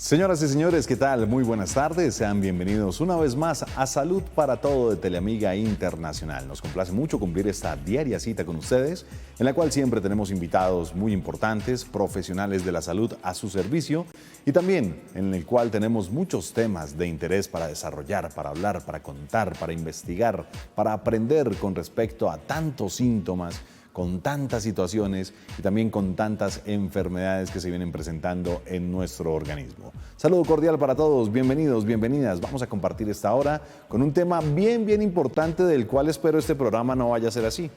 Señoras y señores, ¿qué tal? Muy buenas tardes. Sean bienvenidos una vez más a Salud para Todo de Teleamiga Internacional. Nos complace mucho cumplir esta diaria cita con ustedes, en la cual siempre tenemos invitados muy importantes, profesionales de la salud a su servicio y también en el cual tenemos muchos temas de interés para desarrollar, para hablar, para contar, para investigar, para aprender con respecto a tantos síntomas, con tantas situaciones y también con tantas enfermedades que se vienen presentando en nuestro organismo. Saludo cordial para todos, bienvenidos, bienvenidas. Vamos a compartir esta hora con un tema bien importante del cual espero este programa no vaya a ser así.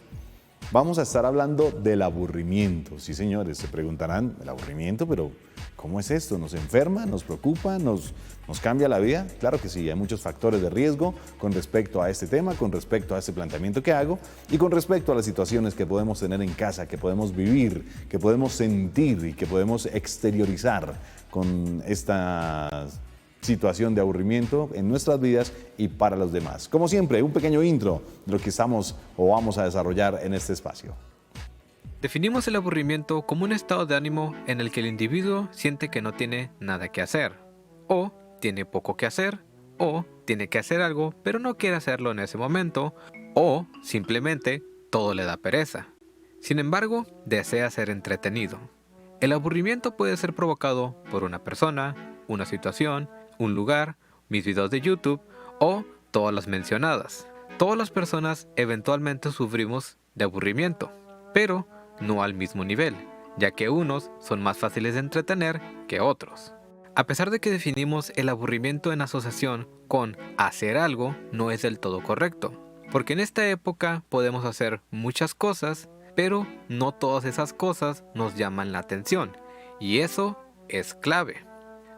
Vamos a estar hablando del aburrimiento. Sí, señores, se preguntarán, ¿el aburrimiento? Pero ¿cómo es esto? ¿Nos enferma? ¿Nos preocupa? ¿Nos cambia la vida? Claro que sí, hay muchos factores de riesgo con respecto a este tema, con respecto a este planteamiento que hago y con respecto a las situaciones que podemos tener en casa, que podemos vivir, que podemos sentir y que podemos exteriorizar con esta situación de aburrimiento en nuestras vidas y para los demás. Como siempre, un pequeño intro de lo que estamos o vamos a desarrollar en este espacio. Definimos el aburrimiento como un estado de ánimo en el que el individuo siente que no tiene nada que hacer, o tiene poco que hacer, o tiene que hacer algo pero no quiere hacerlo en ese momento, o simplemente todo le da pereza. Sin embargo, desea ser entretenido. El aburrimiento puede ser provocado por una persona, una situación, un lugar, mis videos de YouTube o todas las mencionadas. Todas las personas eventualmente sufrimos de aburrimiento, pero no al mismo nivel, ya que unos son más fáciles de entretener que otros. A pesar de que definimos el aburrimiento en asociación con hacer algo, no es del todo correcto, porque en esta época podemos hacer muchas cosas, pero no todas esas cosas nos llaman la atención, y eso es clave.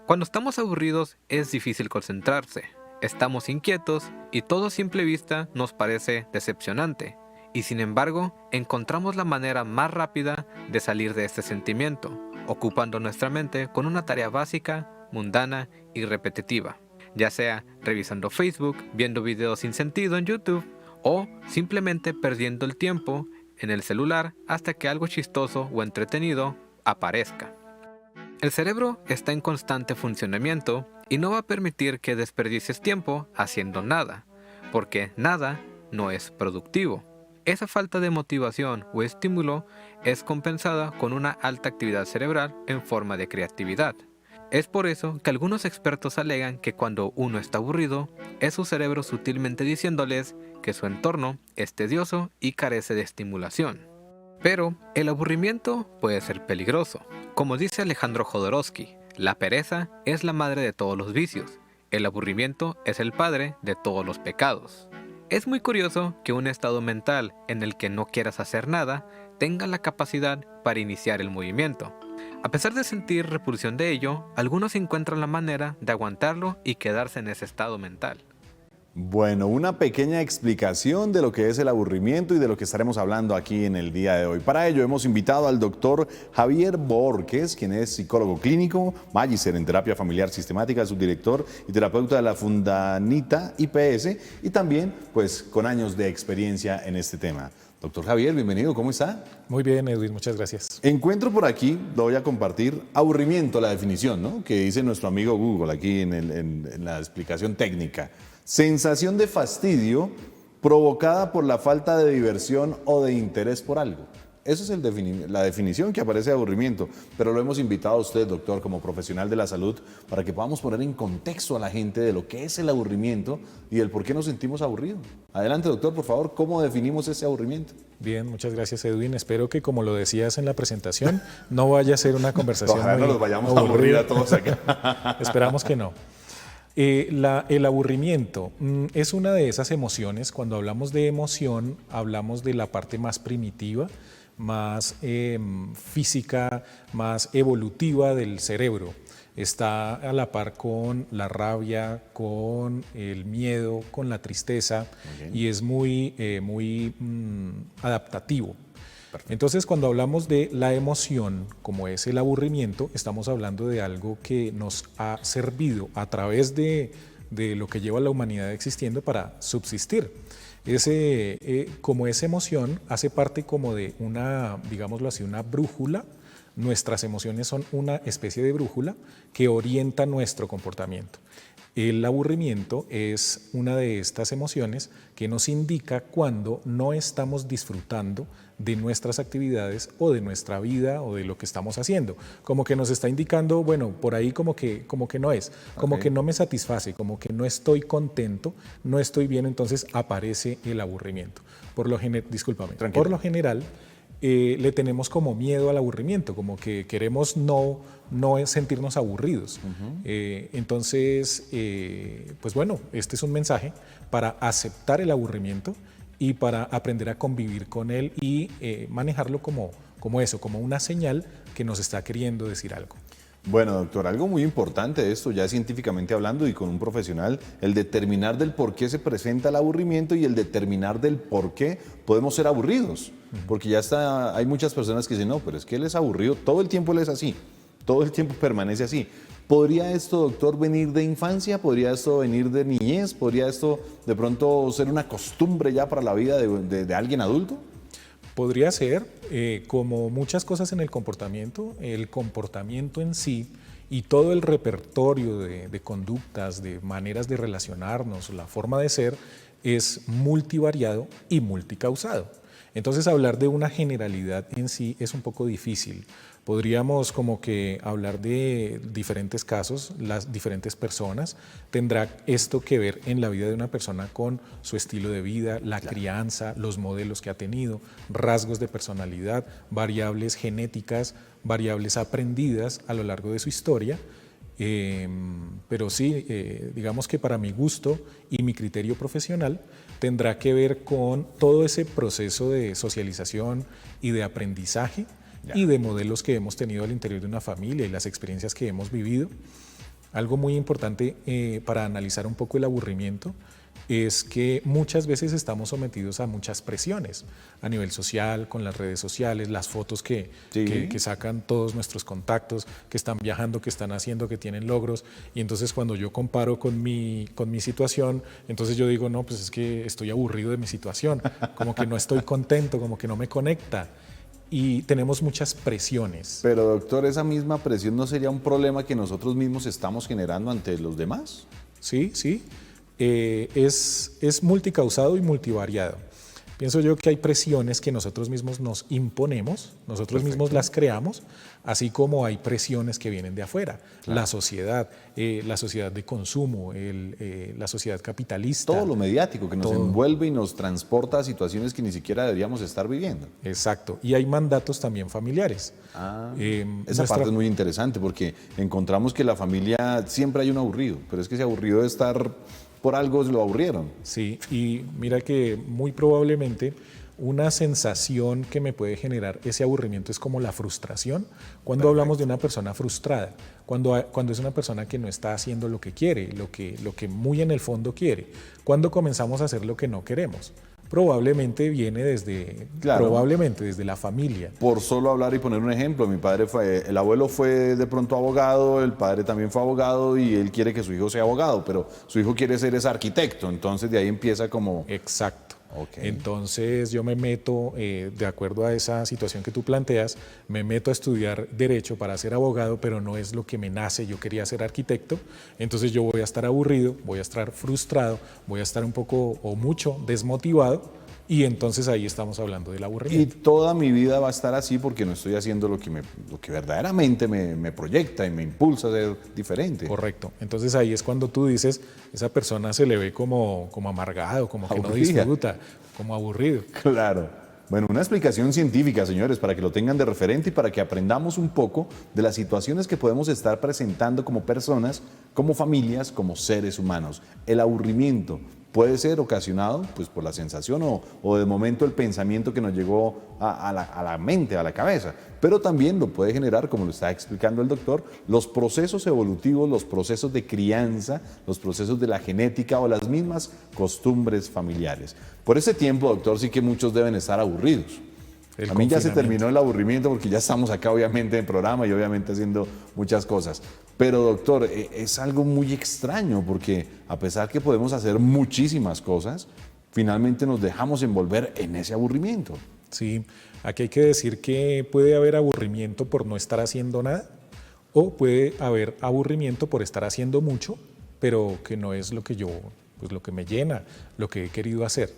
Cuando estamos aburridos es difícil concentrarse, estamos inquietos y todo a simple vista nos parece decepcionante. Y sin embargo, encontramos la manera más rápida de salir de este sentimiento, ocupando nuestra mente con una tarea básica, mundana y repetitiva, ya sea revisando Facebook, viendo videos sin sentido en YouTube o simplemente perdiendo el tiempo en el celular hasta que algo chistoso o entretenido aparezca. El cerebro está en constante funcionamiento y no va a permitir que desperdicies tiempo haciendo nada, porque nada no es productivo. Esa falta de motivación o estímulo es compensada con una alta actividad cerebral en forma de creatividad. Es por eso que algunos expertos alegan que cuando uno está aburrido, es su cerebro sutilmente diciéndoles que su entorno es tedioso y carece de estimulación. Pero el aburrimiento puede ser peligroso. Como dice Alejandro Jodorowsky, la pereza es la madre de todos los vicios. El aburrimiento es el padre de todos los pecados. Es muy curioso que un estado mental en el que no quieras hacer nada tenga la capacidad para iniciar el movimiento. A pesar de sentir repulsión de ello, algunos encuentran la manera de aguantarlo y quedarse en ese estado mental. Bueno, una pequeña explicación de lo que es el aburrimiento y de lo que estaremos hablando aquí en el día de hoy. Para ello hemos invitado al doctor Javier Borges, quien es psicólogo clínico, magíster en terapia familiar sistemática, subdirector y terapeuta de la Fundanita IPS y también pues con años de experiencia en este tema. Doctor Javier, bienvenido, ¿cómo está? Muy bien, Edwin, muchas gracias. Encuentro por aquí, lo voy a compartir, aburrimiento, la definición, ¿no? Que dice nuestro amigo Google aquí en la explicación técnica. Sensación de fastidio provocada por la falta de diversión o de interés por algo. Esa es la definición que aparece de aburrimiento, pero lo hemos invitado a usted, doctor, como profesional de la salud, para que podamos poner en contexto a la gente de lo que es el aburrimiento y el por qué nos sentimos aburridos. Adelante, doctor, por favor, ¿cómo definimos ese aburrimiento? Bien, muchas gracias, Edwin. Espero que, como lo decías en la presentación, no vaya a ser una conversación Ojalá no nos vayamos a aburrir a todos acá. Esperamos que no. El aburrimiento es una de esas emociones. Cuando hablamos de emoción, hablamos de la parte más primitiva, más física, más evolutiva del cerebro. Está a la par con la rabia, con el miedo, con la tristeza y es muy adaptativo. Perfecto. Entonces, cuando hablamos de la emoción, como es el aburrimiento, estamos hablando de algo que nos ha servido a través de lo que lleva la humanidad existiendo para subsistir. Como esa emoción hace parte como de una, digámoslo así, una brújula Nuestras emociones son una especie de brújula que orienta nuestro comportamiento. El aburrimiento es una de estas emociones que nos indica cuando no estamos disfrutando de nuestras actividades o de nuestra vida o de lo que estamos haciendo. Como que nos está indicando, bueno, por ahí como que no es, como que no me satisface, como que no estoy contento, no estoy bien, entonces aparece el aburrimiento. Por lo general, le tenemos como miedo al aburrimiento, como que queremos no sentirnos aburridos. Entonces, pues bueno, este es un mensaje para aceptar el aburrimiento y para aprender a convivir con él y manejarlo como eso, como una señal que nos está queriendo decir algo. Bueno, doctor, algo muy importante de esto, ya científicamente hablando y con un profesional, el determinar del por qué se presenta el aburrimiento y el determinar del por qué podemos ser aburridos. Porque ya hay muchas personas que dicen, no, pero es que él es aburrido, todo el tiempo él es así, todo el tiempo permanece así. ¿Podría esto, doctor, venir de infancia? ¿Podría esto venir de niñez? ¿Podría esto de pronto ser una costumbre ya para la vida de alguien adulto? Podría ser, como muchas cosas en el comportamiento en sí y todo el repertorio de conductas, de maneras de relacionarnos, la forma de ser, es multivariado y multicausado. Entonces, hablar de una generalidad en sí es un poco difícil. Podríamos como que hablar de diferentes casos, las diferentes personas. Tendrá esto que ver en la vida de una persona con su estilo de vida, la crianza, los modelos que ha tenido, rasgos de personalidad, variables genéticas, variables aprendidas a lo largo de su historia. Pero sí, digamos que para mi gusto y mi criterio profesional tendrá que ver con todo ese proceso de socialización y de aprendizaje y de modelos que hemos tenido al interior de una familia y las experiencias que hemos vivido. Algo muy importante para analizar un poco el aburrimiento es que muchas veces estamos sometidos a muchas presiones a nivel social, con las redes sociales, las fotos que sacan todos nuestros contactos, que están viajando, que están haciendo, que tienen logros. Y entonces cuando yo comparo con mi situación, entonces yo digo, no, pues es que estoy aburrido de mi situación, como que no estoy contento, como que no me conecta. Y tenemos muchas presiones. Pero doctor, ¿esa misma presión no sería un problema que nosotros mismos estamos generando ante los demás? Sí. Es multicausado y multivariado. Pienso yo que hay presiones que nosotros mismos nos imponemos, nosotros mismos las creamos, así como hay presiones que vienen de afuera. Claro. La sociedad de consumo, la sociedad capitalista. Todo lo mediático que nos envuelve y nos transporta a situaciones que ni siquiera deberíamos estar viviendo. Exacto. Y hay mandatos también familiares. Esa parte es muy interesante porque encontramos que en la familia siempre hay un aburrido, pero es que ese aburrido de estar... por algo lo aburrieron. Sí, y mira que muy probablemente una sensación que me puede generar ese aburrimiento es como la frustración. Cuando hablamos de una persona frustrada, cuando es una persona que no está haciendo lo que quiere, lo que muy en el fondo quiere, cuando comenzamos a hacer lo que no queremos. Probablemente viene desde la familia. Por solo hablar y poner un ejemplo, el abuelo fue de pronto abogado, el padre también fue abogado y él quiere que su hijo sea abogado, pero su hijo quiere ser ese arquitecto, entonces de ahí empieza como... Exacto. Okay. Entonces yo me meto, de acuerdo a esa situación que tú planteas, me meto a estudiar Derecho para ser abogado, pero no es lo que me nace, yo quería ser arquitecto, entonces yo voy a estar aburrido, voy a estar frustrado, voy a estar un poco o mucho desmotivado y entonces ahí estamos hablando del aburrimiento. Y toda mi vida va a estar así porque no estoy haciendo lo que verdaderamente me proyecta y me impulsa a ser diferente. Correcto. Entonces ahí es cuando tú dices, esa persona se le ve como amargado, como que no disfruta, como aburrido. Claro. Bueno, una explicación científica, señores, para que lo tengan de referente y para que aprendamos un poco de las situaciones que podemos estar presentando como personas, como familias, como seres humanos. El aburrimiento puede ser ocasionado pues, por la sensación o de momento el pensamiento que nos llegó a la mente, a la cabeza, pero también lo puede generar, como lo está explicando el doctor, los procesos evolutivos, los procesos de crianza, los procesos de la genética o las mismas costumbres familiares. Por ese tiempo, doctor, sí que muchos deben estar aburridos. A mí ya se terminó el aburrimiento porque ya estamos acá obviamente en programa y obviamente haciendo muchas cosas. Pero doctor, es algo muy extraño porque a pesar que podemos hacer muchísimas cosas, finalmente nos dejamos envolver en ese aburrimiento. Sí, aquí hay que decir que puede haber aburrimiento por no estar haciendo nada o puede haber aburrimiento por estar haciendo mucho, pero que no es lo que yo, pues lo que me llena, lo que he querido hacer.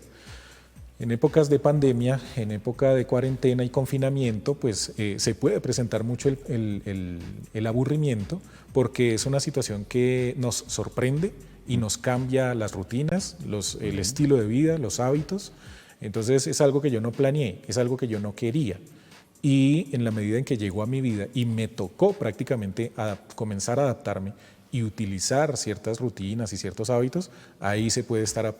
En épocas de pandemia, en época de cuarentena y confinamiento, pues se puede presentar mucho el aburrimiento porque es una situación que nos sorprende y nos cambia las rutinas, el estilo de vida, los hábitos. Entonces es algo que yo no planeé, es algo que yo no quería. Y en la medida en que llegó a mi vida y me tocó prácticamente comenzar a adaptarme y utilizar ciertas rutinas y ciertos hábitos, ahí se puede estar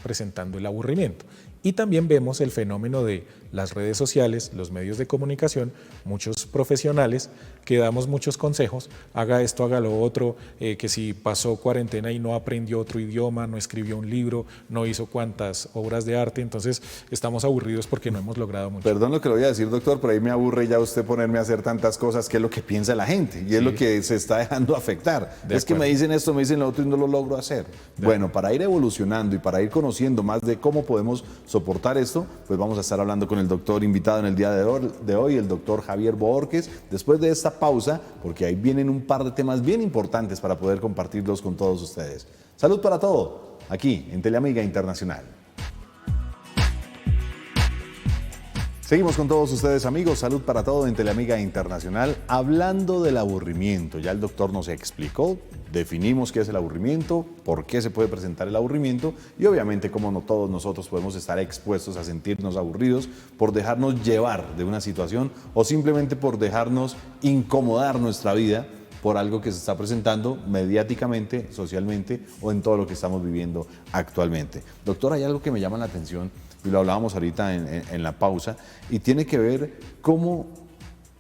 presentando el aburrimiento. Y también vemos el fenómeno de las redes sociales, los medios de comunicación, muchos profesionales que damos muchos consejos, haga esto, haga lo otro, que si pasó cuarentena y no aprendió otro idioma, no escribió un libro, no hizo cuantas obras de arte, entonces estamos aburridos porque no hemos logrado mucho. Perdón lo que lo voy a decir, doctor, pero ahí me aburre ya usted ponerme a hacer tantas cosas que es lo que piensa la gente y es lo que se está dejando afectar. Es que me dicen esto, me dicen lo otro y no lo logro hacer. Bueno, para ir evolucionando y para ir conociendo más de cómo podemos soportar esto, pues vamos a estar hablando con el doctor invitado en el día de hoy, el doctor Javier Bohórquez, después de esta pausa, porque ahí vienen un par de temas bien importantes para poder compartirlos con todos ustedes. Salud para todo, aquí en Teleamiga Internacional. Seguimos con todos ustedes, amigos. Salud para todo en Teleamiga Internacional, hablando del aburrimiento. Ya el doctor nos explicó, definimos qué es el aburrimiento, por qué se puede presentar el aburrimiento y obviamente cómo no todos nosotros podemos estar expuestos a sentirnos aburridos por dejarnos llevar de una situación o simplemente por dejarnos incomodar nuestra vida por algo que se está presentando mediáticamente, socialmente o en todo lo que estamos viviendo actualmente. Doctor, hay algo que me llama la atención y lo hablábamos ahorita en la pausa, y tiene que ver cómo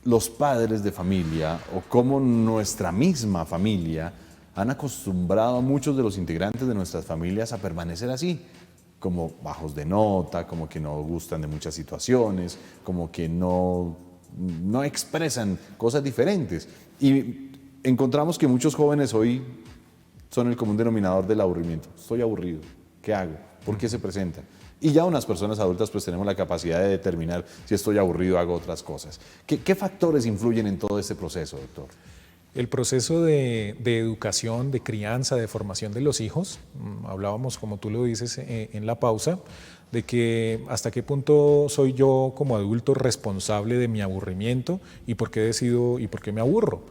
los padres de familia o cómo nuestra misma familia han acostumbrado a muchos de los integrantes de nuestras familias a permanecer así, como bajos de nota, como que no gustan de muchas situaciones, como que no expresan cosas diferentes. Y encontramos que muchos jóvenes hoy son el común denominador del aburrimiento. Estoy aburrido, ¿qué hago? ¿Por qué se presenta? Y ya unas personas adultas pues tenemos la capacidad de determinar si estoy aburrido, hago otras cosas. ¿Qué factores influyen en todo este proceso, doctor? El proceso de educación, de crianza, de formación de los hijos, hablábamos, como tú lo dices en la pausa, de que hasta qué punto soy yo como adulto responsable de mi aburrimiento y por qué decido y por qué me aburro.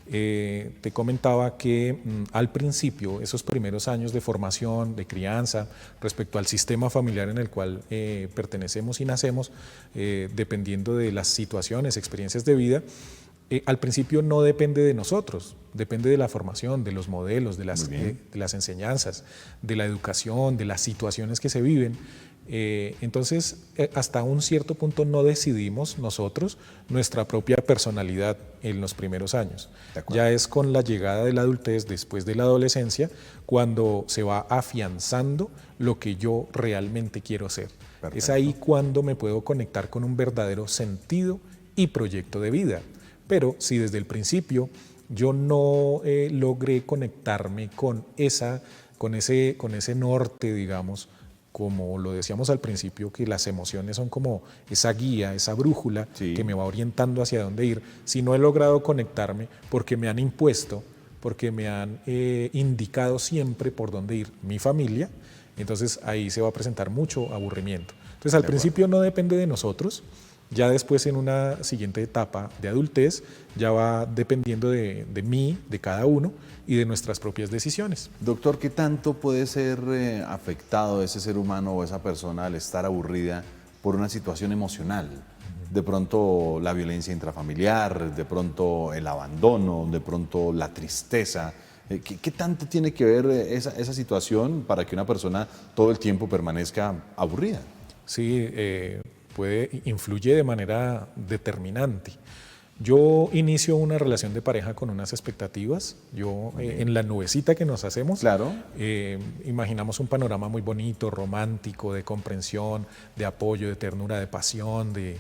Te comentaba que al principio, esos primeros años de formación, de crianza, respecto al sistema familiar en el cual pertenecemos y nacemos, dependiendo de las situaciones, experiencias de vida, al principio no depende de nosotros, depende de la formación, de los modelos, de las enseñanzas, de la educación, de las situaciones que se viven. Entonces, hasta un cierto punto no decidimos nosotros nuestra propia personalidad en los primeros años. Ya es con la llegada de la adultez, después de la adolescencia, cuando se va afianzando lo que yo realmente quiero ser. Perfecto. Es ahí cuando me puedo conectar con un verdadero sentido y proyecto de vida. Pero si desde el principio yo no logré conectarme con ese norte, digamos, como lo decíamos al principio, que las emociones son como esa guía, esa brújula que me va orientando hacia dónde ir. Si no he logrado conectarme porque me han impuesto, porque me han indicado siempre por dónde ir mi familia, entonces ahí se va a presentar mucho aburrimiento. Entonces al principio no depende de nosotros, ya después en una siguiente etapa de adultez ya va dependiendo de mí, de cada uno y de nuestras propias decisiones. Doctor, ¿qué tanto puede ser afectado ese ser humano o esa persona al estar aburrida por una situación emocional? De pronto la violencia intrafamiliar, de pronto el abandono, de pronto la tristeza. ¿Qué tanto tiene que ver esa situación para que una persona todo el tiempo permanezca aburrida? Sí, influye de manera determinante. Yo inicio una relación de pareja con unas expectativas. Yo, en la nubecita que nos hacemos, claro, imaginamos un panorama muy bonito, romántico, de comprensión, de apoyo, de ternura, de pasión, de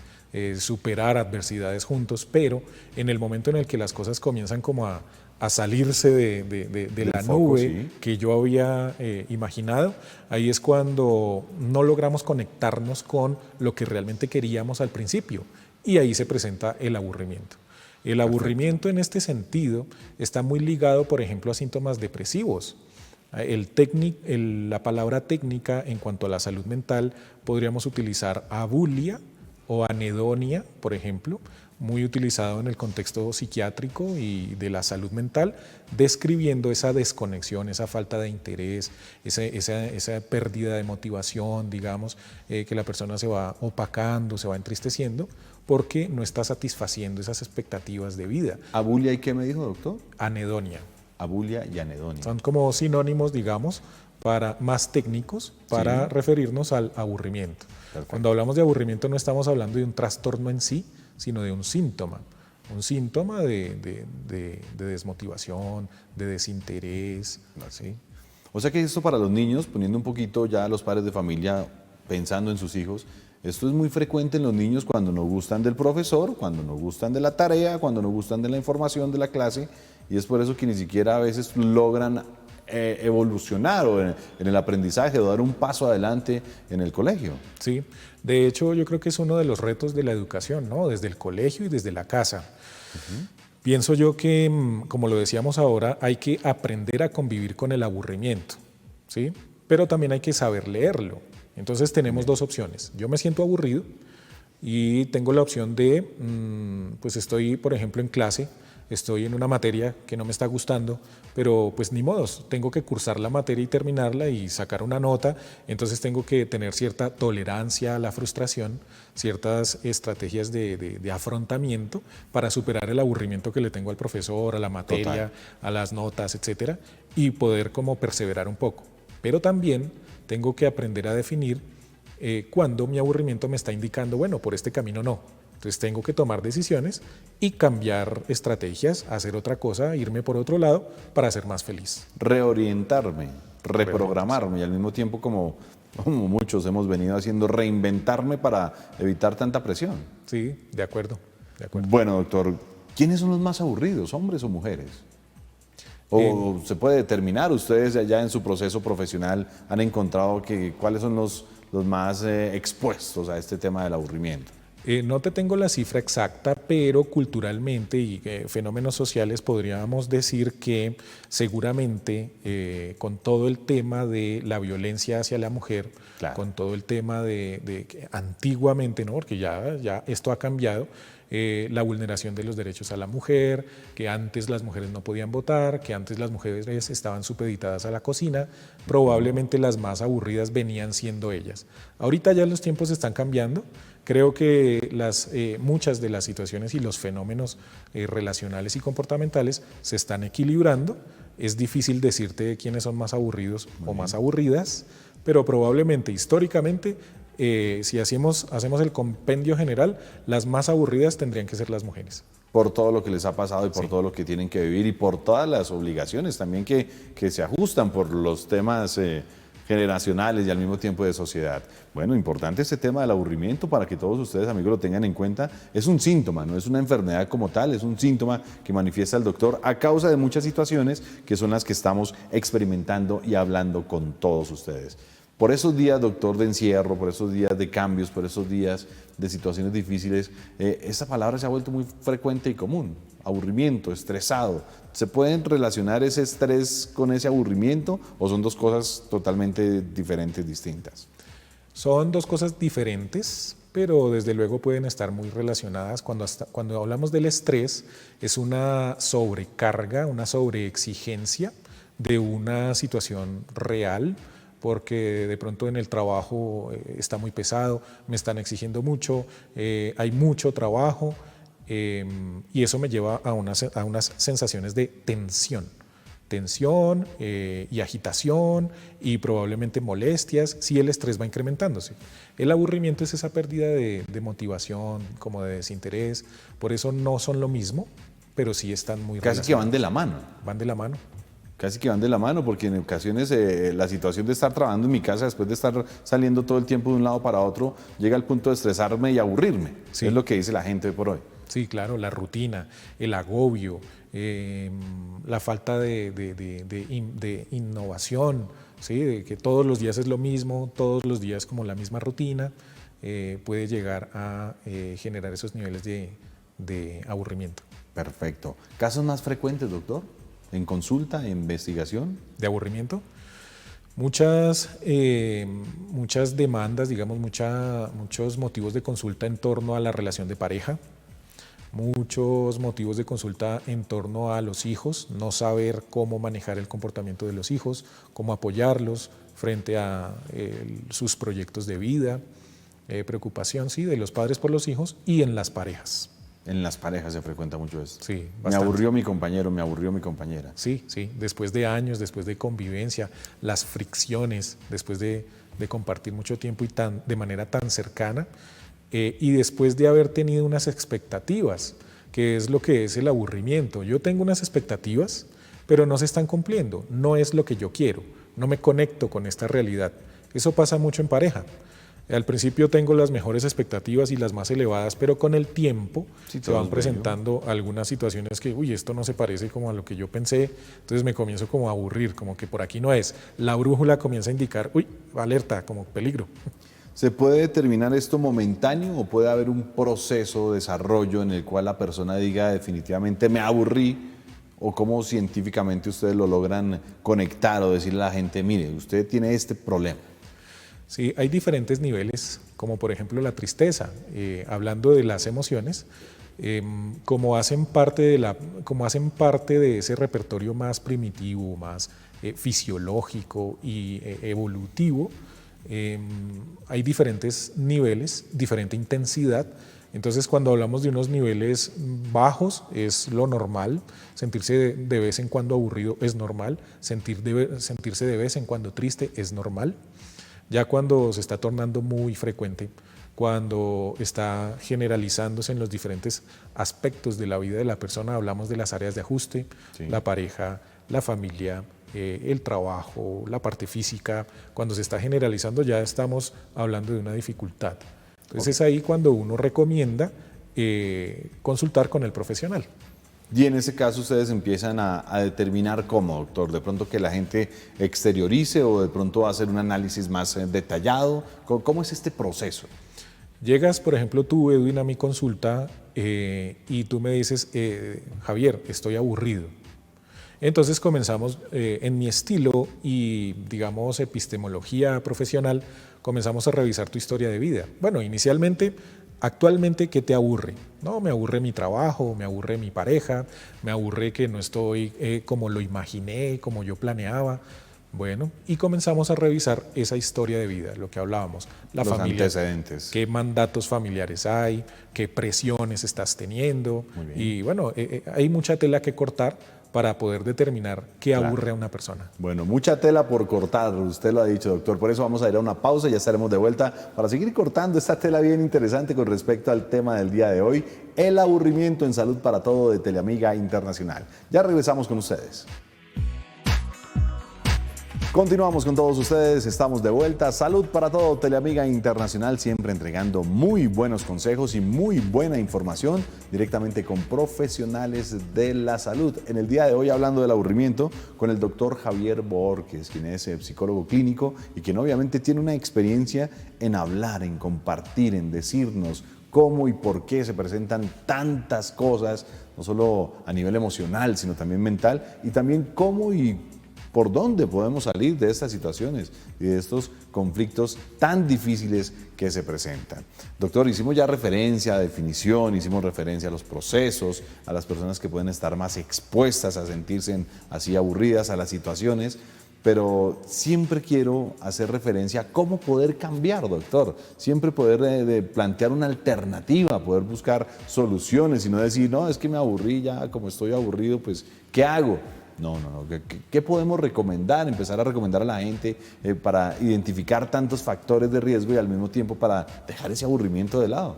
superar adversidades juntos, pero en el momento en el que las cosas comienzan como a salirse de la foco, nube sí. que yo había imaginado, ahí es cuando no logramos conectarnos con lo que realmente queríamos al principio, y ahí se presenta el aburrimiento. El aburrimiento en este sentido está muy ligado, por ejemplo, a síntomas depresivos. La palabra técnica en cuanto a la salud mental podríamos utilizar abulia o anedonia, por ejemplo, muy utilizado en el contexto psiquiátrico y de la salud mental, describiendo esa desconexión, esa falta de interés, esa pérdida de motivación, digamos, que la persona se va opacando, se va entristeciendo, porque no está satisfaciendo esas expectativas de vida. ¿Abulia y qué me dijo, doctor? Anedonia. Abulia y anedonia. Son como sinónimos, digamos, más técnicos para referirnos al aburrimiento. Perfecto. Cuando hablamos de aburrimiento no estamos hablando de un trastorno en sí, sino de un síntoma de desmotivación, de desinterés. ¿Sí? O sea que esto para los niños, poniendo un poquito ya a los padres de familia pensando en sus hijos, esto es muy frecuente en los niños cuando no gustan del profesor, cuando no gustan de la tarea, cuando no gustan de la información de la clase, y es por eso que ni siquiera a veces logran evolucionar o en el aprendizaje o dar un paso adelante en el colegio. Sí, de hecho yo creo que es uno de los retos de la educación, ¿no? Desde el colegio y desde la casa. Pienso yo que, como lo decíamos ahora, hay que aprender a convivir con el aburrimiento, ¿sí? Pero también hay que saber leerlo. Entonces tenemos dos opciones. Yo me siento aburrido y tengo la opción de, pues estoy, por ejemplo, en clase, estoy en una materia que no me está gustando, pero pues ni modos, tengo que cursar la materia y terminarla y sacar una nota, entonces tengo que tener cierta tolerancia a la frustración, ciertas estrategias de afrontamiento para superar el aburrimiento que le tengo al profesor, a la materia, a las notas, etcétera, y poder como perseverar un poco. Pero también tengo que aprender a definir cuando mi aburrimiento me está indicando, bueno, por este camino no. Entonces tengo que tomar decisiones y cambiar estrategias, hacer otra cosa, irme por otro lado para ser más feliz. Reorientarme, reprogramarme y al mismo tiempo, como muchos hemos venido haciendo, reinventarme para evitar tanta presión. Sí, de acuerdo, de acuerdo. Bueno, doctor, ¿quiénes son los más aburridos, hombres o mujeres? ¿O se puede determinar? Ustedes allá en su proceso profesional han encontrado cuáles son los más expuestos a este tema del aburrimiento. No te tengo la cifra exacta, pero culturalmente y fenómenos sociales podríamos decir que seguramente con todo el tema de la violencia hacia la mujer, Claro. con todo el tema de que antiguamente, ¿no? Porque ya esto ha cambiado, la vulneración de los derechos a la mujer, que antes las mujeres no podían votar, que antes las mujeres estaban supeditadas a la cocina, probablemente las más aburridas venían siendo ellas. Ahorita ya los tiempos están cambiando. Creo que muchas de las situaciones y los fenómenos relacionales y comportamentales se están equilibrando. Es difícil decirte quiénes son más aburridos o más aburridas, pero probablemente históricamente, si hacemos el compendio general, las más aburridas tendrían que ser las mujeres. Por todo lo que les ha pasado y por todo lo que tienen que vivir y por todas las obligaciones también que se ajustan por los temas generacionales y al mismo tiempo de sociedad. Bueno, importante este tema del aburrimiento para que todos ustedes, amigos, lo tengan en cuenta. Es un síntoma, no es una enfermedad como tal, es un síntoma que manifiesta el doctor a causa de muchas situaciones que son las que estamos experimentando y hablando con todos ustedes. Por esos días, doctor, de encierro, por esos días de cambios, por esos días de situaciones difíciles, esta palabra se ha vuelto muy frecuente y común. Aburrimiento, estresado. ¿Se pueden relacionar ese estrés con ese aburrimiento o son dos cosas totalmente diferentes, distintas? Son dos cosas diferentes, pero desde luego pueden estar muy relacionadas. Cuando hablamos del estrés, es una sobrecarga, una sobreexigencia de una situación real, porque de pronto en el trabajo está muy pesado, me están exigiendo mucho, hay mucho trabajo, y eso me lleva a unas sensaciones de tensión y agitación y probablemente molestias si el estrés va incrementándose. El aburrimiento es esa pérdida de motivación, como de desinterés, por eso no son lo mismo, pero sí están muy relacionados. Casi que van de la mano. Van de la mano. Casi que van de la mano, porque en ocasiones la situación de estar trabajando en mi casa después de estar saliendo todo el tiempo de un lado para otro, llega al punto de estresarme y aburrirme. Sí. Es lo que dice la gente hoy por hoy. Sí, claro, la rutina, el agobio, la falta de innovación, ¿sí? De que todos los días es lo mismo, todos los días como la misma rutina, puede llegar a generar esos niveles de aburrimiento. Perfecto. ¿Casos más frecuentes, doctor? ¿En consulta, en investigación? ¿De aburrimiento? Muchas demandas, digamos, muchos motivos de consulta en torno a la relación de pareja, muchos motivos de consulta en torno a los hijos, no saber cómo manejar el comportamiento de los hijos, cómo apoyarlos frente a sus proyectos de vida, preocupación, sí, de los padres por los hijos y en las parejas. En las parejas se frecuenta mucho esto. Sí, me bastante. aburrió mi compañero, me aburrió mi compañera. Sí, sí, después de años, después de convivencia, las fricciones, después de compartir mucho tiempo y de manera tan cercana, y después de haber tenido unas expectativas, que es lo que es el aburrimiento. Yo tengo unas expectativas, pero no se están cumpliendo, no es lo que yo quiero, no me conecto con esta realidad. Eso pasa mucho en pareja. Al principio tengo las mejores expectativas y las más elevadas, pero con el tiempo se van presentando algunas situaciones que, uy, esto no se parece como a lo que yo pensé, entonces me comienzo como a aburrir, como que por aquí no es. La brújula comienza a indicar, uy, alerta, como peligro. ¿Se puede determinar esto momentáneo o puede haber un proceso de desarrollo en el cual la persona diga definitivamente me aburrí? ¿O cómo científicamente ustedes lo logran conectar o decirle a la gente, mire, usted tiene este problema? Sí, hay diferentes niveles, como por ejemplo la tristeza. Hablando de las emociones, como hacen parte de ese repertorio más primitivo, más fisiológico y evolutivo, hay diferentes niveles, diferente intensidad. Entonces, cuando hablamos de unos niveles bajos, es lo normal. Sentirse de vez en cuando aburrido es normal. Sentirse de vez en cuando triste es normal. Ya cuando se está tornando muy frecuente, cuando está generalizándose en los diferentes aspectos de la vida de la persona, hablamos de las áreas de ajuste, sí, la pareja, la familia, el trabajo, la parte física. Cuando se está generalizando ya estamos hablando de una dificultad. Entonces es ahí cuando uno recomienda consultar con el profesional. Y en ese caso ustedes empiezan a determinar cómo, doctor, de pronto que la gente exteriorice o de pronto hacer un análisis más detallado. ¿Cómo es este proceso? Llegas, por ejemplo, tú, Edwin, a mi consulta y tú me dices, Javier, estoy aburrido. Entonces comenzamos en mi estilo y, digamos, epistemología profesional, comenzamos a revisar tu historia de vida. Bueno, inicialmente, actualmente, ¿qué te aburre? No, me aburre mi trabajo, me aburre mi pareja, me aburre que no estoy como lo imaginé, como yo planeaba. Bueno, y comenzamos a revisar esa historia de vida, lo que hablábamos, la familia, antecedentes, qué mandatos familiares hay, qué presiones estás teniendo. Y bueno, hay mucha tela que cortar para poder determinar qué aburre a una persona. Bueno, mucha tela por cortar, usted lo ha dicho, doctor. Por eso vamos a ir a una pausa y ya estaremos de vuelta para seguir cortando esta tela bien interesante con respecto al tema del día de hoy, el aburrimiento en Salud para Todo de Teleamiga Internacional. Ya regresamos con ustedes. Continuamos con todos ustedes, estamos de vuelta. Salud para Todo, Teleamiga Internacional, siempre entregando muy buenos consejos y muy buena información directamente con profesionales de la salud. En el día de hoy hablando del aburrimiento con el doctor Javier Borges, quien es psicólogo clínico y quien obviamente tiene una experiencia en hablar, en compartir, en decirnos cómo y por qué se presentan tantas cosas, no solo a nivel emocional, sino también mental, y también cómo y por dónde podemos salir de estas situaciones y de estos conflictos tan difíciles que se presentan. Doctor, hicimos ya referencia a definición, hicimos referencia a los procesos, a las personas que pueden estar más expuestas a sentirse así aburridas a las situaciones, pero siempre quiero hacer referencia a cómo poder cambiar, doctor. Siempre poder plantear una alternativa, poder buscar soluciones y no decir, no, es que me aburrí ya, como estoy aburrido, pues, ¿qué hago? No. ¿Qué podemos recomendar? Empezar a recomendar a la gente para identificar tantos factores de riesgo y al mismo tiempo para dejar ese aburrimiento de lado.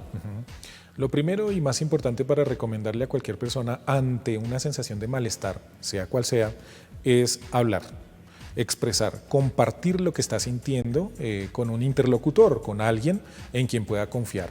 Lo primero y más importante para recomendarle a cualquier persona ante una sensación de malestar, sea cual sea, es hablar, expresar, compartir lo que está sintiendo con un interlocutor, con alguien en quien pueda confiar.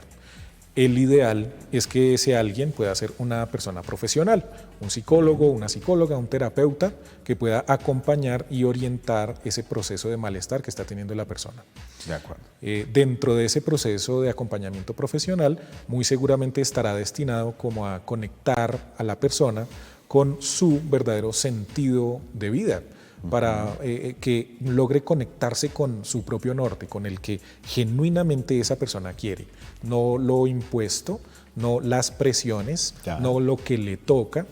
El ideal es que ese alguien pueda ser una persona profesional, un psicólogo, una psicóloga, un terapeuta que pueda acompañar y orientar ese proceso de malestar que está teniendo la persona. De acuerdo. Dentro de ese proceso de acompañamiento profesional, muy seguramente estará destinado como a conectar a la persona con su verdadero sentido de vida, para que logre conectarse con su propio norte, con el que genuinamente esa persona quiere, no lo impuesto, no las presiones, no lo que le toca,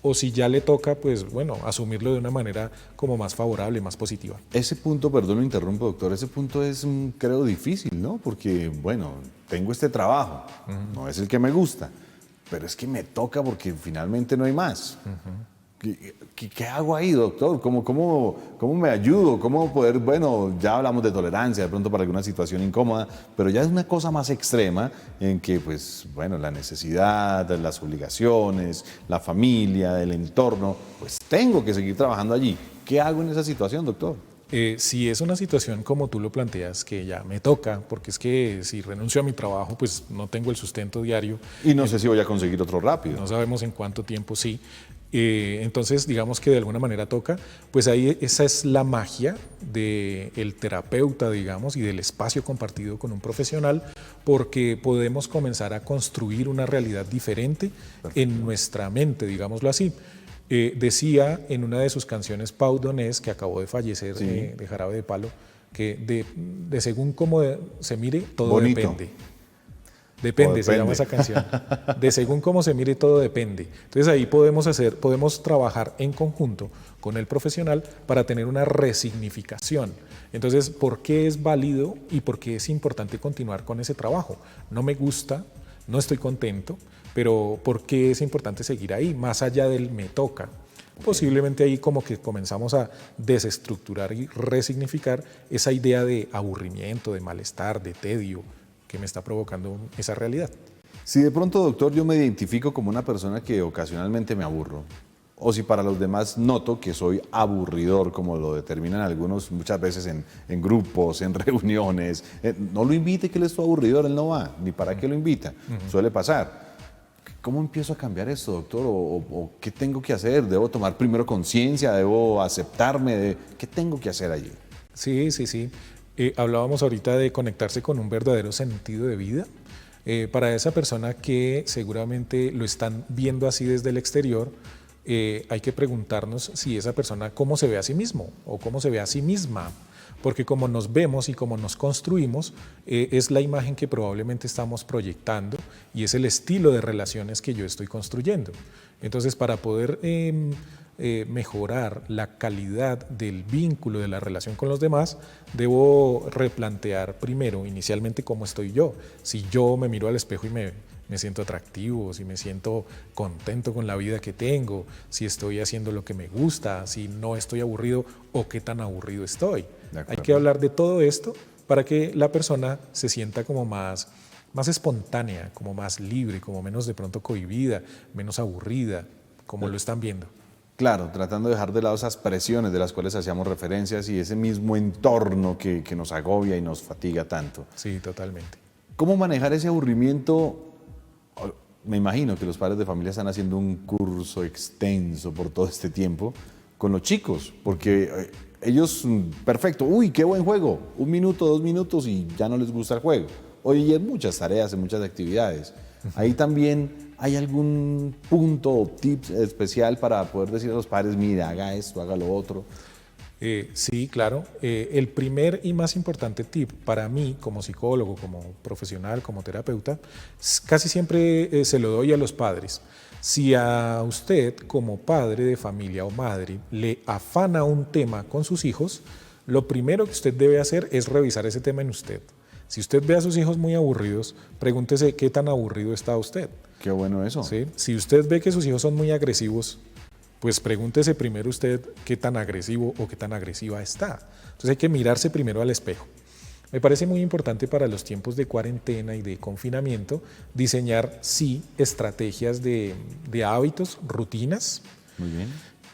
o si ya le toca, pues bueno, asumirlo de una manera como más favorable, más positiva. Ese punto, perdón, lo interrumpo, doctor, ese punto es, creo, difícil, ¿no? Porque, bueno, tengo este trabajo, no es el que me gusta, pero es que me toca porque finalmente no hay más. ¿Qué hago ahí, doctor? ¿Cómo me ayudo? ¿Cómo poder, bueno, ya hablamos de tolerancia de pronto para alguna situación incómoda, pero ya es una cosa más extrema en que, pues, bueno, la necesidad, las obligaciones, la familia, el entorno, pues tengo que seguir trabajando allí. ¿Qué hago en esa situación, doctor? Si es una situación como tú lo planteas, que ya me toca, porque es que si renuncio a mi trabajo, pues no tengo el sustento diario. Y no sé si voy a conseguir otro rápido. No sabemos en cuánto tiempo, sí. Entonces, digamos que de alguna manera toca, pues ahí esa es la magia del terapeuta, digamos, y del espacio compartido con un profesional, porque podemos comenzar a construir una realidad diferente en nuestra mente, digámoslo así. Decía en una de sus canciones Pau Donés, que acabó de fallecer, de Jarabe de Palo, que de según cómo se mire, todo bonito. depende. Depende, se llama esa canción. De según cómo se mire, todo depende. Entonces ahí podemos trabajar en conjunto con el profesional para tener una resignificación. Entonces, ¿por qué es válido y por qué es importante continuar con ese trabajo? No me gusta, no estoy contento, pero ¿por qué es importante seguir ahí? Más allá del me toca. Posiblemente ahí como que comenzamos a desestructurar y resignificar esa idea de aburrimiento, de malestar, de tedio, que me está provocando esa realidad. Si de pronto, doctor, yo me identifico como una persona que ocasionalmente me aburro, o si para los demás noto que soy aburridor, como lo determinan algunos muchas veces en grupos, en reuniones, no lo invite que él es tu aburridor, él no va, ni para qué lo invita, suele pasar. ¿Cómo empiezo a cambiar esto, doctor? ¿O qué tengo que hacer? ¿Debo tomar primero conciencia? ¿Debo aceptarme? ¿Qué tengo que hacer allí? Sí. Hablábamos ahorita de conectarse con un verdadero sentido de vida. Para esa persona que seguramente lo están viendo así desde el exterior, hay que preguntarnos si esa persona cómo se ve a sí mismo o cómo se ve a sí misma. Porque como nos vemos y como nos construimos, es la imagen que probablemente estamos proyectando y es el estilo de relaciones que yo estoy construyendo. Entonces, para poder mejorar la calidad del vínculo, de la relación con los demás, debo replantear primero, inicialmente, cómo estoy yo. Si yo me miro al espejo y me siento atractivo, si me siento contento con la vida que tengo, si estoy haciendo lo que me gusta, si no estoy aburrido o qué tan aburrido estoy. Hay que hablar de todo esto para que la persona se sienta como más espontánea, como más libre, como menos de pronto cohibida, menos aburrida, como lo están viendo. Claro, tratando de dejar de lado esas presiones de las cuales hacíamos referencias y ese mismo entorno que nos agobia y nos fatiga tanto. Sí, totalmente. ¿Cómo manejar ese aburrimiento? Me imagino que los padres de familia están haciendo un curso extenso por todo este tiempo con los chicos, porque ellos, perfecto, uy, qué buen juego, 1 minuto, 2 minutos y ya no les gusta el juego. Hoy hay muchas tareas, muchas actividades. Ahí también hay algún punto o tips especial para poder decir a los padres, mira, haga esto, haga lo otro. Sí, claro. El primer y más importante tip para mí como psicólogo, como profesional, como terapeuta, casi siempre se lo doy a los padres. Si a usted como padre de familia o madre le afana un tema con sus hijos, lo primero que usted debe hacer es revisar ese tema en usted. Si usted ve a sus hijos muy aburridos, pregúntese qué tan aburrido está usted. Qué bueno eso. ¿Sí? Si usted ve que sus hijos son muy agresivos, pues pregúntese primero usted qué tan agresivo o qué tan agresiva está. Entonces hay que mirarse primero al espejo. Me parece muy importante para los tiempos de cuarentena y de confinamiento diseñar, sí, estrategias de hábitos, rutinas. Muy bien.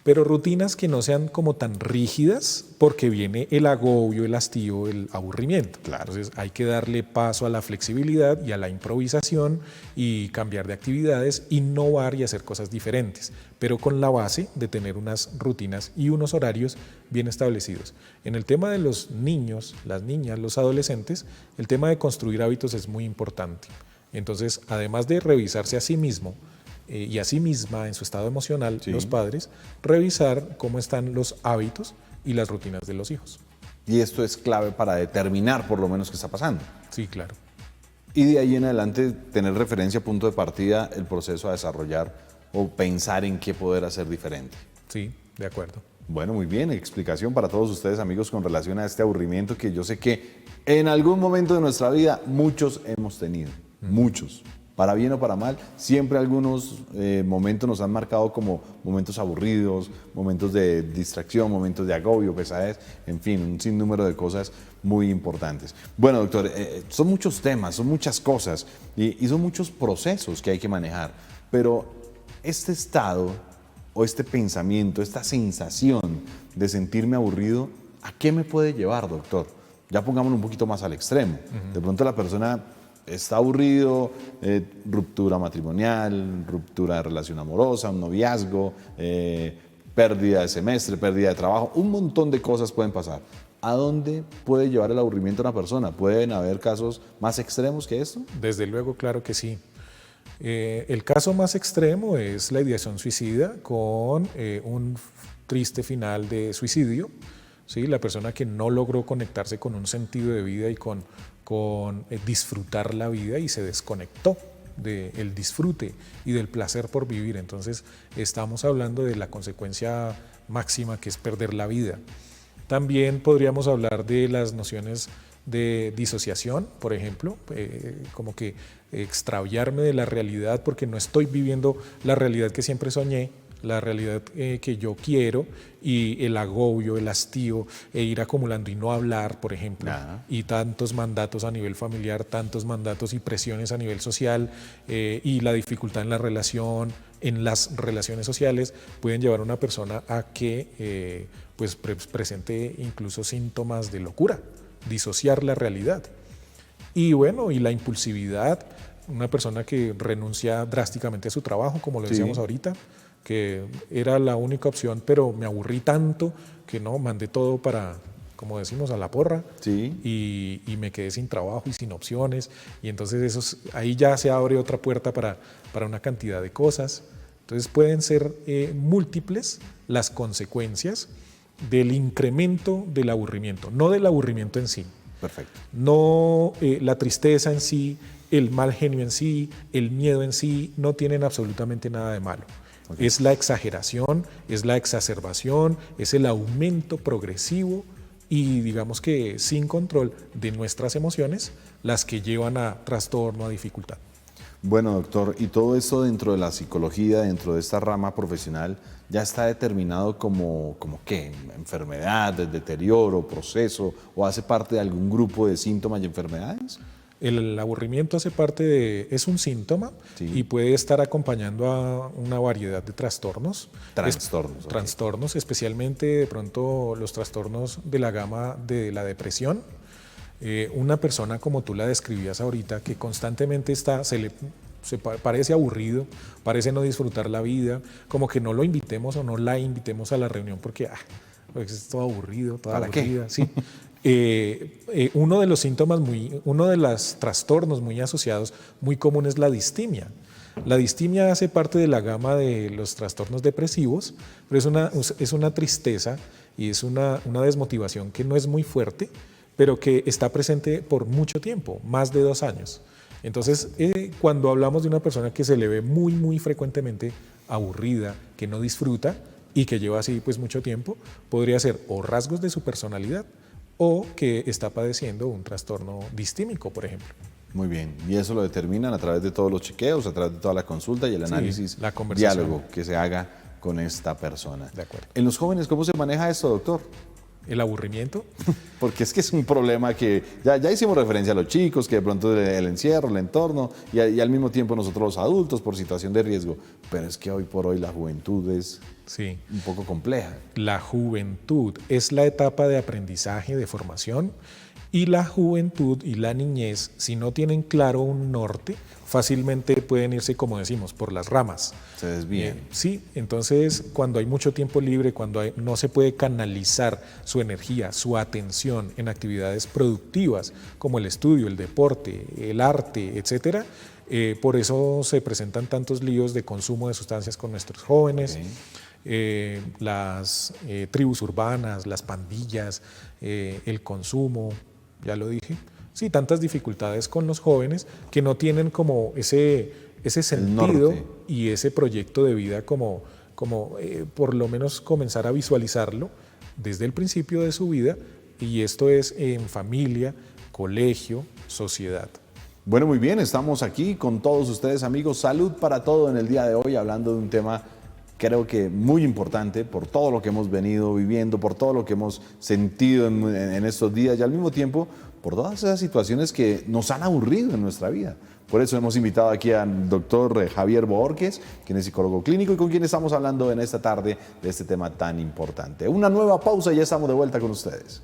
pero rutinas que no sean como tan rígidas porque viene el agobio, el hastío, el aburrimiento. Claro. Entonces hay que darle paso a la flexibilidad y a la improvisación y cambiar de actividades, innovar y hacer cosas diferentes, pero con la base de tener unas rutinas y unos horarios bien establecidos. En el tema de los niños, las niñas, los adolescentes, el tema de construir hábitos es muy importante. Entonces, además de revisarse a sí mismo, y a sí misma en su estado emocional, Sí. los padres, revisar cómo están los hábitos y las rutinas de los hijos. Y esto es clave para determinar por lo menos qué está pasando. Sí, claro. Y de ahí en adelante tener referencia, punto de partida, el proceso a desarrollar o pensar en qué poder hacer diferente. Sí, de acuerdo. Bueno, muy bien, explicación para todos ustedes, amigos, con relación a este aburrimiento que yo sé que en algún momento de nuestra vida muchos hemos tenido, muchos. Para bien o para mal, siempre algunos momentos nos han marcado como momentos aburridos, momentos de distracción, momentos de agobio, pesadez, en fin, un sinnúmero de cosas muy importantes. Bueno, doctor, son muchos temas, son muchas cosas y son muchos procesos que hay que manejar, pero este estado o este pensamiento, esta sensación de sentirme aburrido, ¿a qué me puede llevar, doctor? Ya pongámoslo un poquito más al extremo. De pronto la persona está aburrido, ruptura matrimonial, ruptura de relación amorosa, un noviazgo, pérdida de semestre, pérdida de trabajo, un montón de cosas pueden pasar. ¿A dónde puede llevar el aburrimiento a una persona? ¿Pueden haber casos más extremos que esto? Desde luego, claro que sí. El caso más extremo es la ideación suicida con un triste final de suicidio. ¿Sí? La persona que no logró conectarse con un sentido de vida y con disfrutar la vida y se desconectó del disfrute y del placer por vivir. Entonces estamos hablando de la consecuencia máxima, que es perder la vida. También podríamos hablar de las nociones de disociación, por ejemplo, como que extraviarme de la realidad porque no estoy viviendo la realidad que siempre soñé, la realidad que yo quiero, y el agobio, el hastío, ir acumulando y no hablar, por ejemplo, y tantos mandatos a nivel familiar, tantos mandatos y presiones a nivel social, y la dificultad en las relaciones sociales pueden llevar a una persona a que presente incluso síntomas de locura, disociar la realidad. Y bueno, y la impulsividad, una persona que renuncia drásticamente a su trabajo, como lo decíamos ahorita, que era la única opción, pero me aburrí tanto que no, mandé todo para, como decimos, a la porra, y me quedé sin trabajo y sin opciones, y entonces ahí ya se abre otra puerta para una cantidad de cosas. Entonces pueden ser múltiples las consecuencias del incremento del aburrimiento, no del aburrimiento en sí. Perfecto. No la tristeza en sí, el mal genio en sí, el miedo en sí, no tienen absolutamente nada de malo. Okay. Es la exageración, es la exacerbación, es el aumento progresivo y digamos que sin control de nuestras emociones las que llevan a trastorno, a dificultad. Bueno, doctor, y todo esto dentro de la psicología, dentro de esta rama profesional, ¿ya está determinado como qué? ¿Enfermedad, deterioro, proceso, o hace parte de algún grupo de síntomas y enfermedades? El aburrimiento es un síntoma y puede estar acompañando a una variedad de trastornos. Trastornos, especialmente de pronto los trastornos de la gama de la depresión. Una persona como tú la describías ahorita, que constantemente parece aburrido, parece no disfrutar la vida, como que no lo invitemos o no la invitemos a la reunión porque es todo aburrido, toda aburrida. Sí. Uno de los síntomas, uno de los trastornos muy asociados, muy común, es la distimia. La distimia hace parte de la gama de los trastornos depresivos, pero es una tristeza y es una desmotivación que no es muy fuerte, pero que está presente por mucho tiempo, más de 2 años. Entonces, cuando hablamos de una persona que se le ve muy, muy frecuentemente aburrida, que no disfruta y que lleva así pues mucho tiempo, podría ser o rasgos de su personalidad o que está padeciendo un trastorno distímico, por ejemplo. Muy bien, y eso lo determinan a través de todos los chequeos, a través de toda la consulta y el análisis, la conversación, diálogo que se haga con esta persona. De acuerdo. En los jóvenes, ¿cómo se maneja esto, doctor? ¿El aburrimiento? Porque es que es un problema que ya hicimos referencia a los chicos, que de pronto el encierro, el entorno, y al mismo tiempo nosotros los adultos por situación de riesgo, pero es que hoy por hoy la juventud es Sí. un poco compleja. La juventud es la etapa de aprendizaje, de formación, y la juventud y la niñez, si no tienen claro un norte, fácilmente pueden irse, como decimos, por las ramas. Se desvían. Sí, entonces cuando hay mucho tiempo libre, no se puede canalizar su energía, su atención en actividades productivas como el estudio, el deporte, el arte, etcétera, por eso se presentan tantos líos de consumo de sustancias con nuestros jóvenes. Las tribus urbanas, las pandillas, el consumo, ya lo dije. Sí, tantas dificultades con los jóvenes que no tienen como ese sentido y ese proyecto de vida como por lo menos comenzar a visualizarlo desde el principio de su vida, y esto es en familia, colegio, sociedad. Bueno, muy bien, estamos aquí con todos ustedes, amigos. Salud para todo en el día de hoy, hablando de un tema creo que muy importante por todo lo que hemos venido viviendo, por todo lo que hemos sentido en estos días y al mismo tiempo por todas esas situaciones que nos han aburrido en nuestra vida. Por eso hemos invitado aquí al doctor Javier Bohórquez, quien es psicólogo clínico y con quien estamos hablando en esta tarde de este tema tan importante. Una nueva pausa y ya estamos de vuelta con ustedes.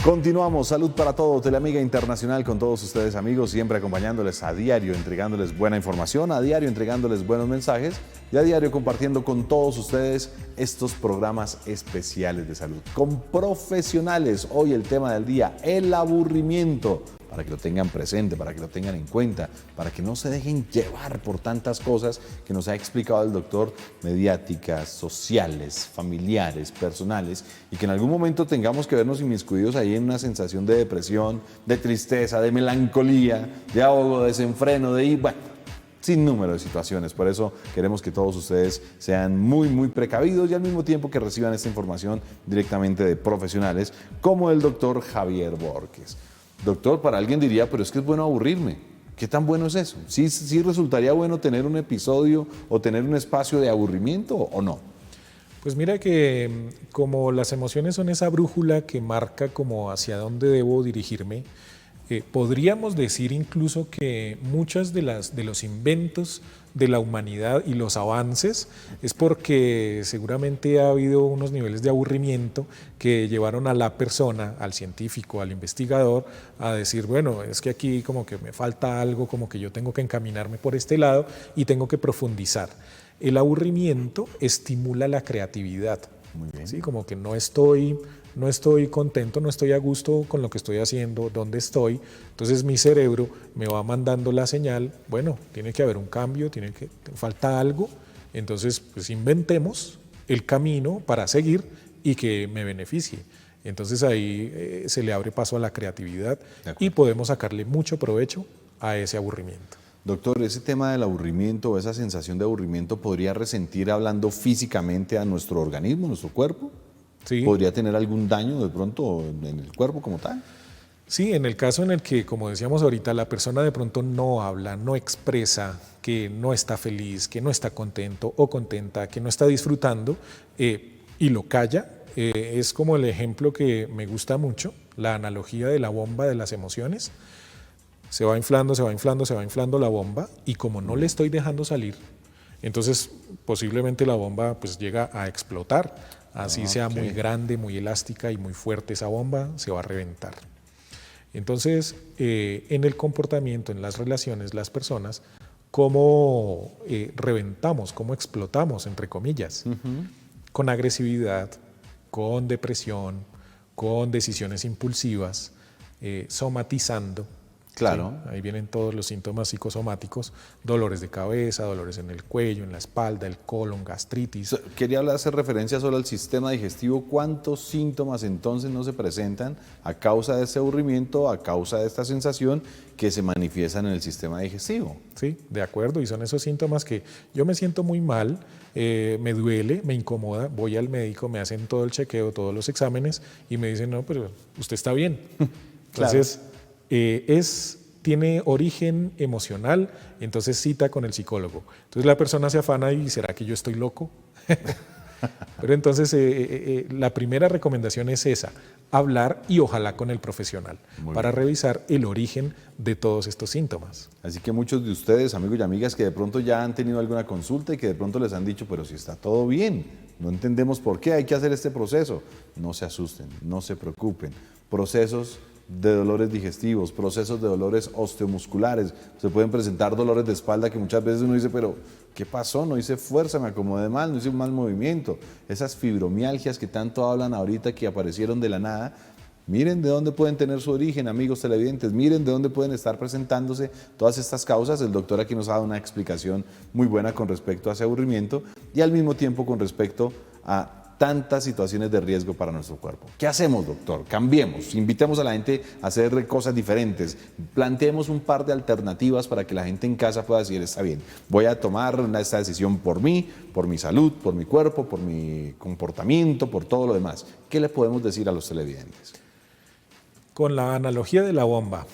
Continuamos, Salud para Todo, Teleamiga Internacional con todos ustedes, amigos, siempre acompañándoles a diario, entregándoles buena información, a diario entregándoles buenos mensajes y a diario compartiendo con todos ustedes estos programas especiales de salud con profesionales. Hoy el tema del día, el aburrimiento, para que lo tengan presente, para que lo tengan en cuenta, para que no se dejen llevar por tantas cosas que nos ha explicado el doctor, mediáticas, sociales, familiares, personales, y que en algún momento tengamos que vernos inmiscuidos ahí en una sensación de depresión, de tristeza, de melancolía, de ahogo, de desenfreno, sin número de situaciones. Por eso queremos que todos ustedes sean muy, muy precavidos y al mismo tiempo que reciban esta información directamente de profesionales como el doctor Javier Bohórquez. Doctor, para alguien diría, pero es que es bueno aburrirme. ¿Qué tan bueno es eso? ¿Sí resultaría bueno tener un episodio o tener un espacio de aburrimiento o no? Pues mira que como las emociones son esa brújula que marca como hacia dónde debo dirigirme, podríamos decir incluso que muchas de los inventos de la humanidad y los avances es porque seguramente ha habido unos niveles de aburrimiento que llevaron a la persona, al científico, al investigador, a decir, bueno, es que aquí como que me falta algo, como que yo tengo que encaminarme por este lado y tengo que profundizar. El aburrimiento estimula la creatividad. Muy bien. ¿Sí? Como que no estoy contento, no estoy a gusto con lo que estoy haciendo, dónde estoy. Entonces mi cerebro me va mandando la señal, bueno, tiene que haber un cambio, falta algo. Entonces, pues inventemos el camino para seguir y que me beneficie. Entonces ahí se le abre paso a la creatividad y podemos sacarle mucho provecho a ese aburrimiento. Doctor, ese tema del aburrimiento o esa sensación de aburrimiento podría resentir hablando físicamente a nuestro organismo, a nuestro cuerpo. Sí. ¿Podría tener algún daño de pronto en el cuerpo como tal? Sí, en el caso en el que, como decíamos ahorita, la persona de pronto no habla, no expresa que no está feliz, que no está contento o contenta, que no está disfrutando y lo calla, es como el ejemplo que me gusta mucho, la analogía de la bomba de las emociones. Se va inflando, se va inflando, se va inflando la bomba y como no le estoy dejando salir, entonces posiblemente la bomba pues llega a explotar. Así sea muy grande, muy elástica y muy fuerte esa bomba, se va a reventar. Entonces, en el comportamiento, en las relaciones, las personas, ¿cómo reventamos, cómo explotamos, entre comillas? Con agresividad, con depresión, con decisiones impulsivas, somatizando. Claro. ¿Sí? Ahí vienen todos los síntomas psicosomáticos, dolores de cabeza, dolores en el cuello, en la espalda, el colon, gastritis. Quería hacer referencia solo al sistema digestivo. ¿Cuántos síntomas entonces no se presentan a causa de este aburrimiento, a causa de esta sensación que se manifiestan en el sistema digestivo? Sí, de acuerdo, y son esos síntomas que yo me siento muy mal, me duele, me incomoda, voy al médico, me hacen todo el chequeo, todos los exámenes y me dicen, no, pero usted está bien. Entonces, tiene origen emocional, entonces cita con el psicólogo. Entonces la persona se afana y ¿será que yo estoy loco? Pero entonces la primera recomendación es esa, hablar y ojalá con el profesional para revisar el origen de todos estos síntomas. Así que muchos de ustedes, amigos y amigas, que de pronto ya han tenido alguna consulta y que de pronto les han dicho, pero si está todo bien, no entendemos por qué hay que hacer este proceso. No se asusten, no se preocupen. Procesos de dolores digestivos, procesos de dolores osteomusculares. Se pueden presentar dolores de espalda que muchas veces uno dice, pero ¿qué pasó? No hice fuerza, me acomodé mal, no hice un mal movimiento. Esas fibromialgias que tanto hablan ahorita que aparecieron de la nada, miren de dónde pueden tener su origen, amigos televidentes, miren de dónde pueden estar presentándose todas estas causas. El doctor aquí nos ha dado una explicación muy buena con respecto a ese aburrimiento y al mismo tiempo con respecto a tantas situaciones de riesgo para nuestro cuerpo. ¿Qué hacemos, doctor? Cambiemos, invitemos a la gente a hacer cosas diferentes, planteemos un par de alternativas para que la gente en casa pueda decir, está bien, voy a tomar esta decisión por mí, por mi salud, por mi cuerpo, por mi comportamiento, por todo lo demás. ¿Qué le podemos decir a los televidentes? Con la analogía de la bomba,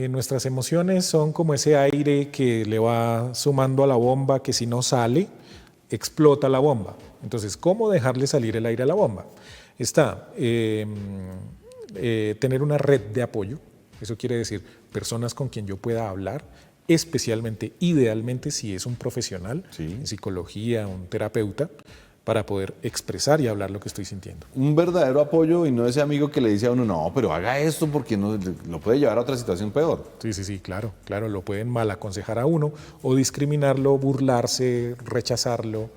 nuestras emociones son como ese aire que le va sumando a la bomba que si no sale, explota la bomba. Entonces, ¿cómo dejarle salir el aire a la bomba? Está tener una red de apoyo, eso quiere decir personas con quien yo pueda hablar, especialmente, idealmente, si es un profesional en psicología, un terapeuta, para poder expresar y hablar lo que estoy sintiendo. Un verdadero apoyo y no ese amigo que le dice a uno, no, pero haga esto porque no, lo puede llevar a otra situación peor. Sí, claro, lo pueden mal aconsejar a uno o discriminarlo, burlarse, rechazarlo.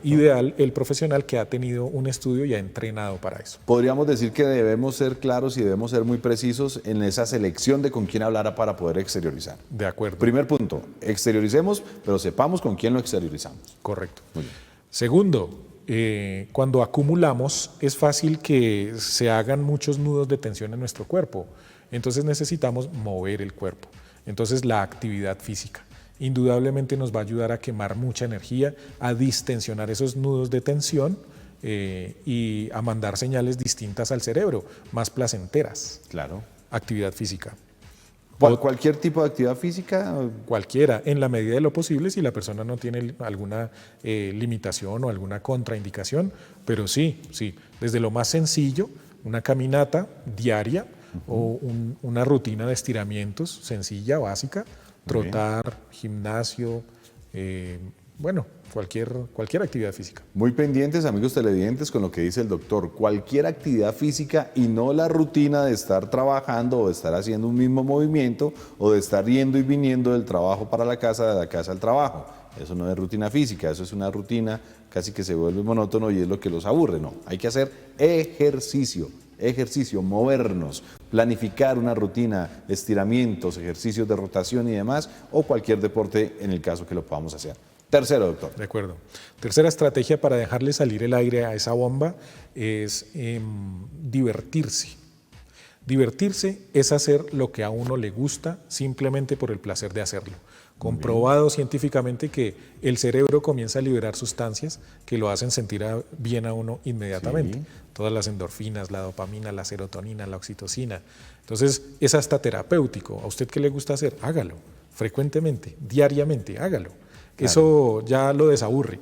Ideal el profesional que ha tenido un estudio y ha entrenado para eso. Podríamos decir que debemos ser claros y debemos ser muy precisos en esa selección de con quién hablar para poder exteriorizar. De acuerdo. Primer punto, exterioricemos, pero sepamos con quién lo exteriorizamos. Correcto. Muy bien. Segundo, cuando acumulamos es fácil que se hagan muchos nudos de tensión en nuestro cuerpo. Entonces necesitamos mover el cuerpo. Entonces la actividad física indudablemente nos va a ayudar a quemar mucha energía, a distensionar esos nudos de tensión y a mandar señales distintas al cerebro, más placenteras. Claro. Actividad física. ¿Cualquier tipo de actividad física? Cualquiera, en la medida de lo posible, si la persona no tiene alguna limitación o alguna contraindicación, pero sí, desde lo más sencillo, una caminata diaria o una rutina de estiramientos sencilla, básica, trotar, gimnasio, cualquier actividad física. Muy pendientes, amigos televidentes, con lo que dice el doctor. Cualquier actividad física y no la rutina de estar trabajando o de estar haciendo un mismo movimiento o de estar yendo y viniendo del trabajo para la casa, de la casa al trabajo. Eso no es rutina física, eso es una rutina casi que se vuelve monótono y es lo que los aburre. No, hay que hacer ejercicio, movernos, planificar una rutina, estiramientos, ejercicios de rotación y demás, o cualquier deporte en el caso que lo podamos hacer. Tercero, doctor. De acuerdo. Tercera estrategia para dejarle salir el aire a esa bomba es divertirse. Divertirse es hacer lo que a uno le gusta simplemente por el placer de hacerlo. Comprobado científicamente que el cerebro comienza a liberar sustancias que lo hacen sentir bien a uno inmediatamente. Sí. Todas las endorfinas, la dopamina, la serotonina, la oxitocina. Entonces, es hasta terapéutico. ¿A usted qué le gusta hacer? Hágalo. Frecuentemente, diariamente, hágalo. Claro. Eso ya lo desaburre.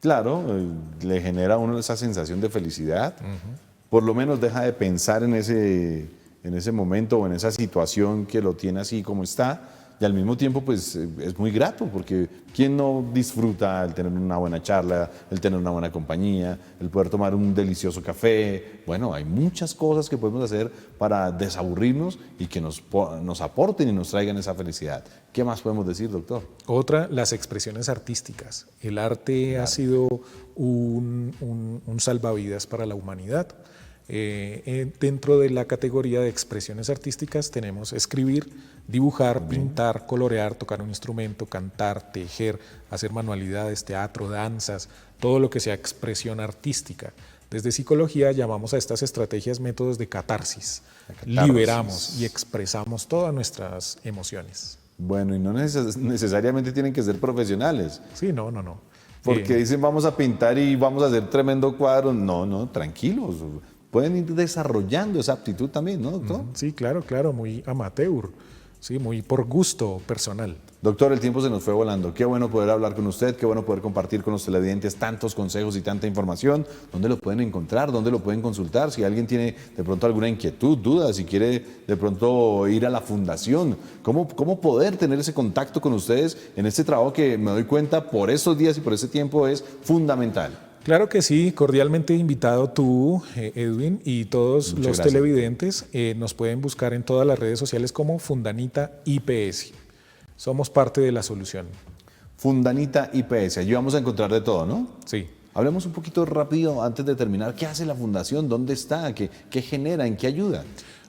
Claro, le genera a uno esa sensación de felicidad. Por lo menos deja de pensar en ese momento o en esa situación que lo tiene así como está. Y al mismo tiempo, pues, es muy grato, porque ¿quién no disfruta el tener una buena charla, el tener una buena compañía, el poder tomar un delicioso café? Bueno, hay muchas cosas que podemos hacer para desaburrirnos y que nos aporten y nos traigan esa felicidad. ¿Qué más podemos decir, doctor? Otra, las expresiones artísticas. El arte ha sido un salvavidas para la humanidad. Dentro de la categoría de expresiones artísticas tenemos escribir, dibujar, pintar, colorear, tocar un instrumento, cantar, tejer, hacer manualidades, teatro, danzas, todo lo que sea expresión artística. Desde psicología llamamos a estas estrategias métodos de catarsis. Liberamos y expresamos todas nuestras emociones. Bueno, y no necesariamente tienen que ser profesionales. Sí, no. Porque dicen vamos a pintar y vamos a hacer tremendo cuadro. No, tranquilos. Pueden ir desarrollando esa aptitud también, ¿no, doctor? Sí, claro, muy amateur. ¿sí? Muy por gusto personal. Doctor, el tiempo se nos fue volando. Qué bueno poder hablar con usted, qué bueno poder compartir con los televidentes tantos consejos y tanta información. ¿Dónde lo pueden encontrar? ¿Dónde lo pueden consultar? Si alguien tiene de pronto alguna inquietud, duda, si quiere de pronto ir a la fundación, ¿cómo poder tener ese contacto con ustedes en este trabajo que me doy cuenta por estos días y por ese tiempo es fundamental? Claro que sí, cordialmente invitado tú, Edwin, y todos Muchas los gracias. televidentes nos pueden buscar en todas las redes sociales como Fundanita IPS. Somos parte de la solución. Fundanita IPS, allí vamos a encontrar de todo, ¿no? Sí. Hablemos un poquito rápido antes de terminar. ¿Qué hace la fundación? ¿Dónde está? ¿Qué genera? ¿En qué ayuda?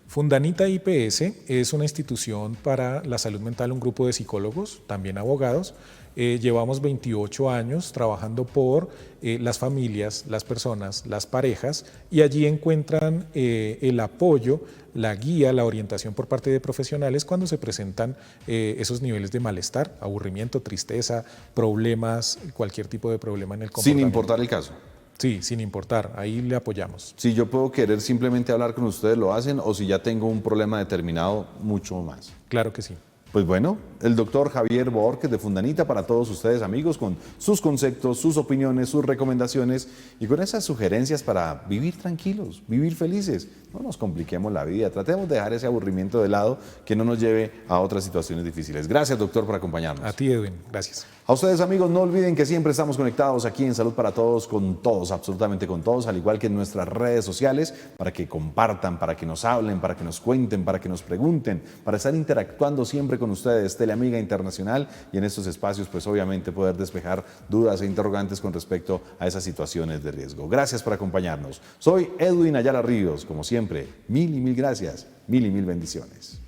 Fundanita IPS es una institución para la salud mental, un grupo de psicólogos, también abogados. Llevamos 28 años trabajando por las familias, las personas, las parejas, y allí encuentran el apoyo, la guía, la orientación por parte de profesionales cuando se presentan esos niveles de malestar, aburrimiento, tristeza, problemas, cualquier tipo de problema en el Sin comportamiento. importar el caso. Sí, sin importar, ahí le apoyamos. Si yo puedo querer simplemente hablar con ustedes, lo hacen, o si ya tengo un problema determinado, mucho más. Claro que sí. Pues bueno, el doctor Javier Borges de Fundanita para todos ustedes amigos con sus conceptos, sus opiniones, sus recomendaciones y con esas sugerencias para vivir tranquilos, vivir felices. No nos compliquemos la vida, tratemos de dejar ese aburrimiento de lado que no nos lleve a otras situaciones difíciles. Gracias doctor por acompañarnos. A ti, Edwin, gracias. A ustedes amigos, no olviden que siempre estamos conectados aquí en Salud para Todos, con todos, absolutamente con todos, al igual que en nuestras redes sociales, para que compartan, para que nos hablen, para que nos cuenten, para que nos pregunten, para estar interactuando siempre con ustedes, Teleamiga Internacional, y en estos espacios pues obviamente poder despejar dudas e interrogantes con respecto a esas situaciones de riesgo. Gracias por acompañarnos. Soy Edwin Ayala Ríos, como siempre, mil y mil gracias, mil y mil bendiciones.